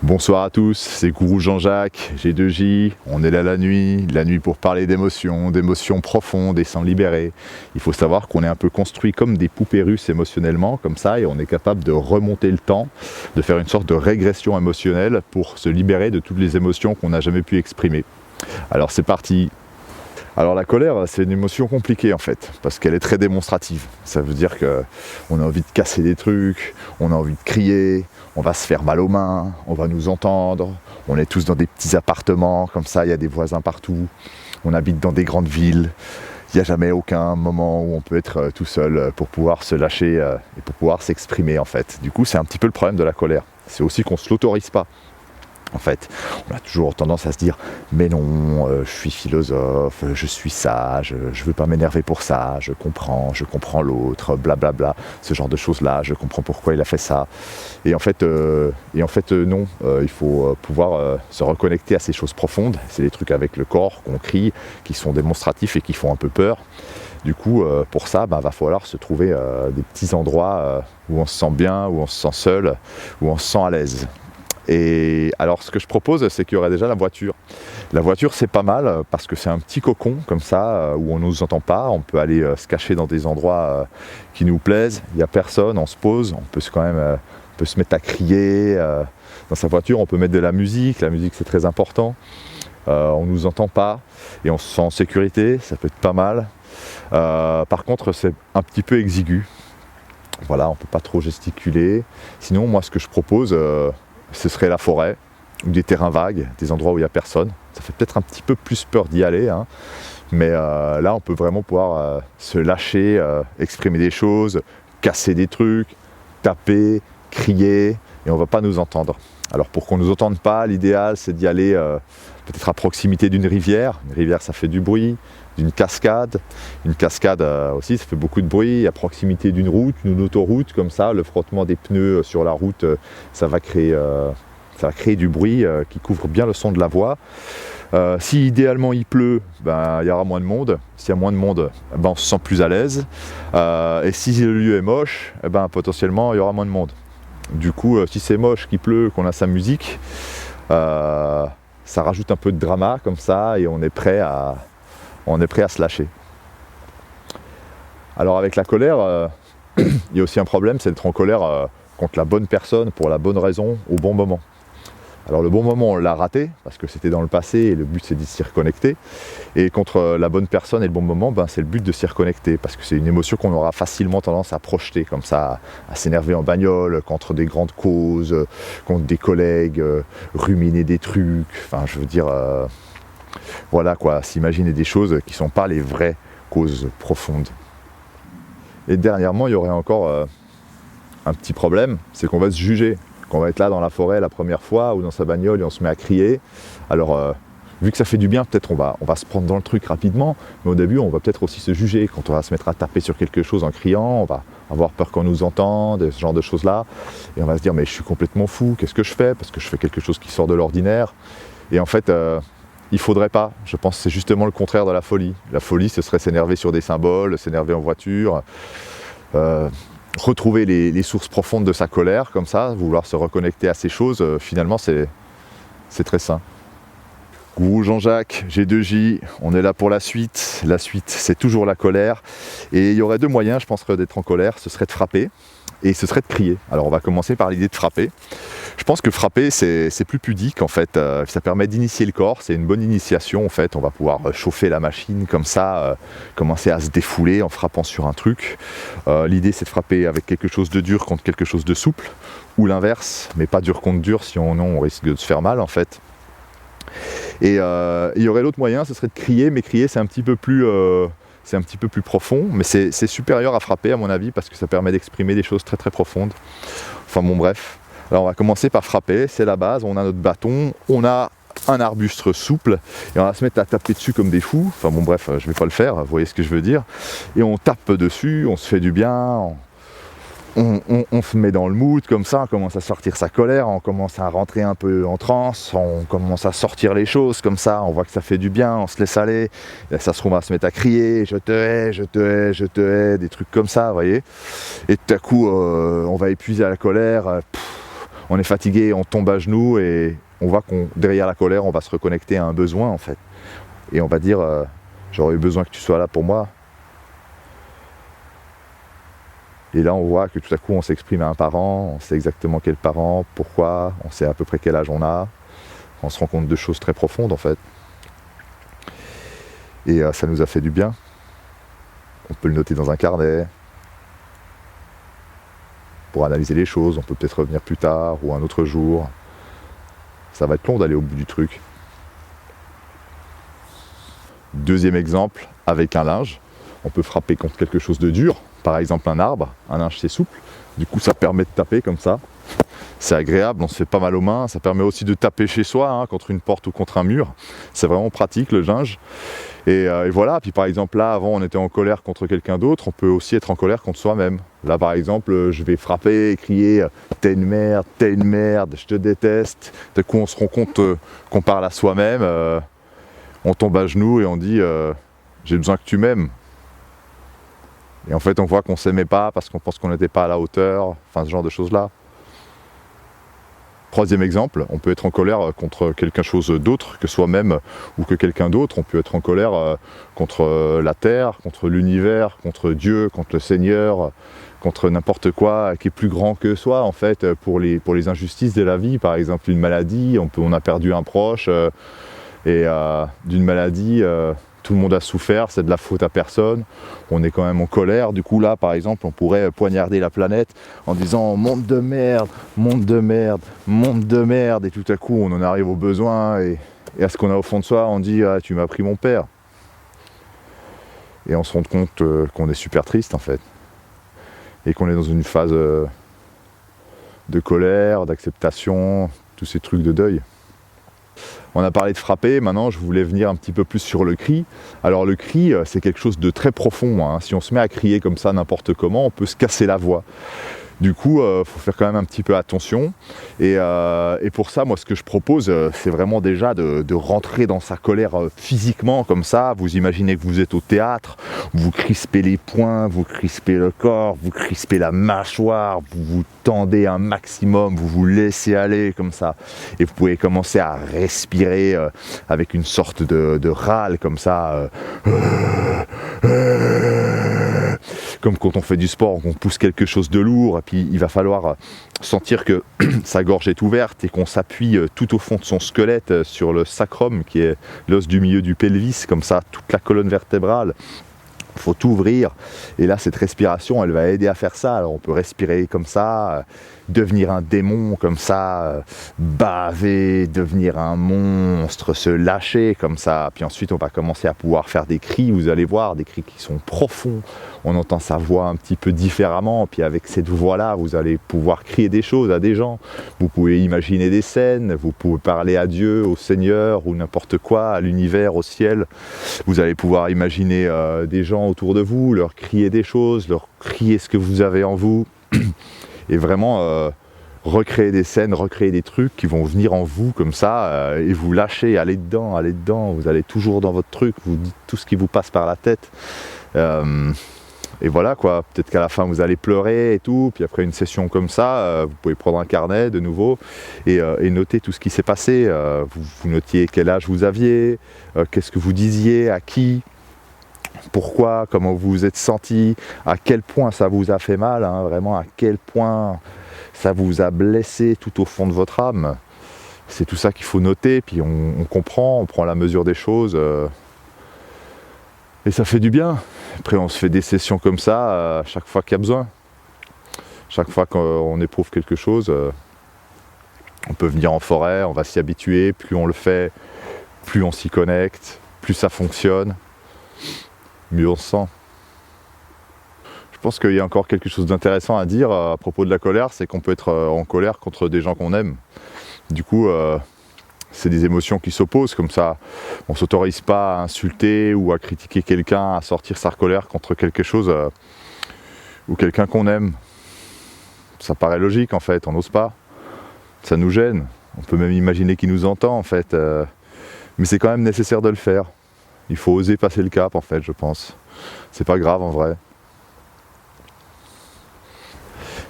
Bonsoir à tous, c'est Gourou Jean-Jacques, G2J, on est là la nuit pour parler d'émotions profondes et s'en libérer. Il faut savoir qu'on est un peu construit comme des poupées russes émotionnellement, comme ça, et on est capable de remonter le temps, de faire une sorte de régression émotionnelle pour se libérer de toutes les émotions qu'on n'a jamais pu exprimer. Alors c'est parti. Alors la colère, c'est une émotion compliquée en fait, parce qu'elle est très démonstrative. Ça veut dire qu'on a envie de casser des trucs, on a envie de crier, on va se faire mal aux mains, on va nous entendre, on est tous dans des petits appartements, comme ça il y a des voisins partout, on habite dans des grandes villes, il n'y a jamais aucun moment où on peut être tout seul pour pouvoir se lâcher et pour pouvoir s'exprimer en fait. Du coup c'est un petit peu le problème de la colère, c'est aussi qu'on ne se l'autorise pas. En fait, on a toujours tendance à se dire « mais non, je suis philosophe, je suis sage, je veux pas m'énerver pour ça, je comprends l'autre, blablabla, ce genre de choses-là, je comprends pourquoi il a fait ça. » Et en fait, non, il faut pouvoir se reconnecter à ces choses profondes, c'est des trucs avec le corps qu'on crie, qui sont démonstratifs et qui font un peu peur. Du coup, pour ça, va falloir se trouver des petits endroits où on se sent bien, où on se sent seul, où on se sent à l'aise. Et alors ce que je propose, c'est qu'il y aurait déjà la voiture. La voiture c'est pas mal parce que c'est un petit cocon comme ça où on ne nous entend pas, on peut aller se cacher dans des endroits qui nous plaisent, il n'y a personne, on se pose, on peut quand même on peut se mettre à crier. Dans sa voiture on peut mettre de la musique c'est très important, on ne nous entend pas et on se sent en sécurité, ça peut être pas mal. Par contre c'est un petit peu exigu, voilà, on ne peut pas trop gesticuler. Sinon moi ce que je propose, ce serait la forêt, ou des terrains vagues, des endroits où il n'y a personne. Ça fait peut-être un petit peu plus peur d'y aller, hein. Mais là on peut vraiment pouvoir se lâcher, exprimer des choses, casser des trucs, taper, crier, et on ne va pas nous entendre. Alors pour qu'on ne nous entende pas, l'idéal c'est d'y aller peut-être à proximité d'une rivière. Une rivière ça fait du bruit, d'une cascade. Une cascade aussi ça fait beaucoup de bruit, à proximité d'une route, d'une autoroute, comme ça, le frottement des pneus sur la route, ça va créer du bruit qui couvre bien le son de la voix. Si idéalement il pleut, il y aura moins de monde. S'il y a moins de monde, on se sent plus à l'aise. Et si le lieu est moche, potentiellement il y aura moins de monde. Du coup, si c'est moche, qu'il pleut, qu'on a sa musique, ça rajoute un peu de drama comme ça et on est prêt à se lâcher. Alors avec la colère, il y a aussi un problème, c'est d'être en colère contre la bonne personne, pour la bonne raison, au bon moment. Alors le bon moment on l'a raté, parce que c'était dans le passé et le but c'est de s'y reconnecter. Et contre la bonne personne et le bon moment, c'est le but de s'y reconnecter, parce que c'est une émotion qu'on aura facilement tendance à projeter, comme ça, à s'énerver en bagnole, contre des grandes causes, contre des collègues, ruminer des trucs, enfin je veux dire, voilà quoi, s'imaginer des choses qui ne sont pas les vraies causes profondes. Et dernièrement, il y aurait encore un petit problème, c'est qu'on va se juger. Qu'on va être là dans la forêt la première fois ou dans sa bagnole et on se met à crier. Alors vu que ça fait du bien, peut-être on va se prendre dans le truc rapidement, mais au début on va peut-être aussi se juger. Quand on va se mettre à taper sur quelque chose en criant, on va avoir peur qu'on nous entende, ce genre de choses là, et on va se dire mais je suis complètement fou, qu'est-ce que je fais, parce que je fais quelque chose qui sort de l'ordinaire. Et en fait il faudrait pas, je pense que c'est justement le contraire de la folie. La folie ce serait s'énerver sur des symboles, s'énerver en voiture, retrouver les sources profondes de sa colère, comme ça, vouloir se reconnecter à ces choses, finalement c'est très sain. Gourou Jean-Jacques, G2J, on est là pour la suite. La suite c'est toujours la colère. Et il y aurait deux moyens, je pense, d'être en colère, ce serait de frapper et ce serait de crier. Alors on va commencer par l'idée de frapper. Je pense que frapper c'est plus pudique en fait, ça permet d'initier le corps, c'est une bonne initiation en fait, on va pouvoir chauffer la machine comme ça, commencer à se défouler en frappant sur un truc. L'idée c'est de frapper avec quelque chose de dur contre quelque chose de souple, ou l'inverse, mais pas dur contre dur, sinon on risque de se faire mal en fait. Et il y aurait l'autre moyen, ce serait de crier, mais crier c'est un petit peu plus profond, mais c'est supérieur à frapper à mon avis, parce que ça permet d'exprimer des choses très très profondes. Enfin bon bref. Alors on va commencer par frapper, c'est la base, on a notre bâton, on a un arbuste souple, et on va se mettre à taper dessus comme des fous, enfin bon bref, je vais pas le faire, vous voyez ce que je veux dire, et on tape dessus, on se fait du bien, on se met dans le mood comme ça, on commence à sortir sa colère, on commence à rentrer un peu en transe, on commence à sortir les choses comme ça, on voit que ça fait du bien, on se laisse aller, et ça se trouve on va se mettre à crier, je te hais, je te hais, je te hais, des trucs comme ça, vous voyez, et tout à coup on va épuiser la colère, on est fatigué, on tombe à genoux et on voit qu'on derrière la colère, on va se reconnecter à un besoin en fait. Et on va dire j'aurais eu besoin que tu sois là pour moi. Et là, on voit que tout à coup, on s'exprime à un parent, on sait exactement quel parent, pourquoi, on sait à peu près quel âge on a. On se rend compte de choses très profondes, en fait. Et ça nous a fait du bien. On peut le noter dans un carnet pour analyser les choses. On peut peut-être revenir plus tard ou un autre jour. Ça va être long d'aller au bout du truc. Deuxième exemple, avec un linge. On peut frapper contre quelque chose de dur, par exemple un arbre, un linge c'est souple, du coup ça permet de taper comme ça, c'est agréable, on se fait pas mal aux mains, ça permet aussi de taper chez soi, contre une porte ou contre un mur, c'est vraiment pratique le linge, et voilà, puis par exemple là avant on était en colère contre quelqu'un d'autre, on peut aussi être en colère contre soi-même. Là par exemple je vais frapper et crier t'es une merde, je te déteste, d'un coup on se rend compte qu'on parle à soi-même, on tombe à genoux et on dit j'ai besoin que tu m'aimes. Et en fait, on voit qu'on ne s'aimait pas parce qu'on pense qu'on n'était pas à la hauteur, enfin ce genre de choses-là. Troisième exemple, on peut être en colère contre quelque chose d'autre que soi-même ou que quelqu'un d'autre. On peut être en colère contre la terre, contre l'univers, contre Dieu, contre le Seigneur, contre n'importe quoi qui est plus grand que soi, en fait, pour les injustices de la vie. Par exemple, une maladie, on a perdu un proche et d'une maladie... tout le monde a souffert, c'est de la faute à personne, on est quand même en colère, du coup là par exemple on pourrait poignarder la planète en disant monde de merde, monde de merde, monde de merde, et tout à coup on en arrive au besoin et à ce qu'on a au fond de soi, on dit ah, tu m'as pris mon père. Et on se rend compte qu'on est super triste en fait, et qu'on est dans une phase de colère, d'acceptation, tous ces trucs de deuil. On a parlé de frapper, maintenant je voulais venir un petit peu plus sur le cri. Alors le cri, c'est quelque chose de très profond, hein. Si on se met à crier comme ça n'importe comment, on peut se casser la voix. Du coup, faut faire quand même un petit peu attention. Et pour ça, moi, ce que je propose, c'est vraiment déjà de rentrer dans sa colère physiquement, comme ça. Vous imaginez que vous êtes au théâtre, vous crispez les poings, vous crispez le corps, vous crispez la mâchoire, vous vous tendez un maximum, vous vous laissez aller comme ça. Et vous pouvez commencer à respirer avec une sorte de râle comme ça. Comme quand on fait du sport, qu'on pousse quelque chose de lourd, et puis il va falloir sentir que sa gorge est ouverte et qu'on s'appuie tout au fond de son squelette sur le sacrum, qui est l'os du milieu du pelvis, comme ça, toute la colonne vertébrale. Il faut tout ouvrir, et là cette respiration elle va aider à faire ça. Alors on peut respirer comme ça, devenir un démon comme ça, baver, devenir un monstre, se lâcher comme ça, puis ensuite on va commencer à pouvoir faire des cris, vous allez voir, des cris qui sont profonds, on entend sa voix un petit peu différemment, puis avec cette voix là vous allez pouvoir crier des choses à des gens, vous pouvez imaginer des scènes, vous pouvez parler à Dieu, au Seigneur ou n'importe quoi, à l'univers, au ciel, vous allez pouvoir imaginer des gens autour de vous, leur crier des choses, leur crier ce que vous avez en vous, et vraiment recréer des scènes, recréer des trucs qui vont venir en vous comme ça, et vous lâcher, allez dedans, vous allez toujours dans votre truc, vous dites tout ce qui vous passe par la tête, et voilà quoi, peut-être qu'à la fin vous allez pleurer et tout, puis après une session comme ça, vous pouvez prendre un carnet de nouveau et noter tout ce qui s'est passé, vous notiez quel âge vous aviez, qu'est-ce que vous disiez, à qui, pourquoi, comment vous vous êtes senti, à quel point ça vous a fait mal, hein, vraiment à quel point ça vous a blessé tout au fond de votre âme. C'est tout ça qu'il faut noter, puis on comprend, on prend la mesure des choses, et ça fait du bien. Après on se fait des sessions comme ça chaque fois qu'il y a besoin. Chaque fois qu'on éprouve quelque chose, on peut venir en forêt, on va s'y habituer, plus on le fait, plus on s'y connecte, plus ça fonctionne, mieux on se sent. Je pense qu'il y a encore quelque chose d'intéressant à dire à propos de la colère, c'est qu'on peut être en colère contre des gens qu'on aime. Du coup, c'est des émotions qui s'opposent comme ça. On ne s'autorise pas à insulter ou à critiquer quelqu'un, à sortir sa colère contre quelque chose ou quelqu'un qu'on aime. Ça paraît logique en fait, on n'ose pas. Ça nous gêne. On peut même imaginer qu'il nous entend en fait. Mais c'est quand même nécessaire de le faire. Il faut oser passer le cap en fait, je pense. C'est pas grave en vrai.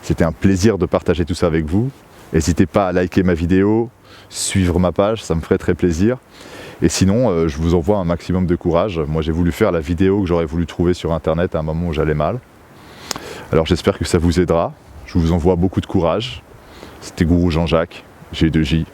C'était un plaisir de partager tout ça avec vous. N'hésitez pas à liker ma vidéo, suivre ma page, ça me ferait très plaisir. Et sinon, je vous envoie un maximum de courage. Moi, j'ai voulu faire la vidéo que j'aurais voulu trouver sur Internet à un moment où j'allais mal. Alors j'espère que ça vous aidera. Je vous envoie beaucoup de courage. C'était Gourou Jean-Jacques, G2J.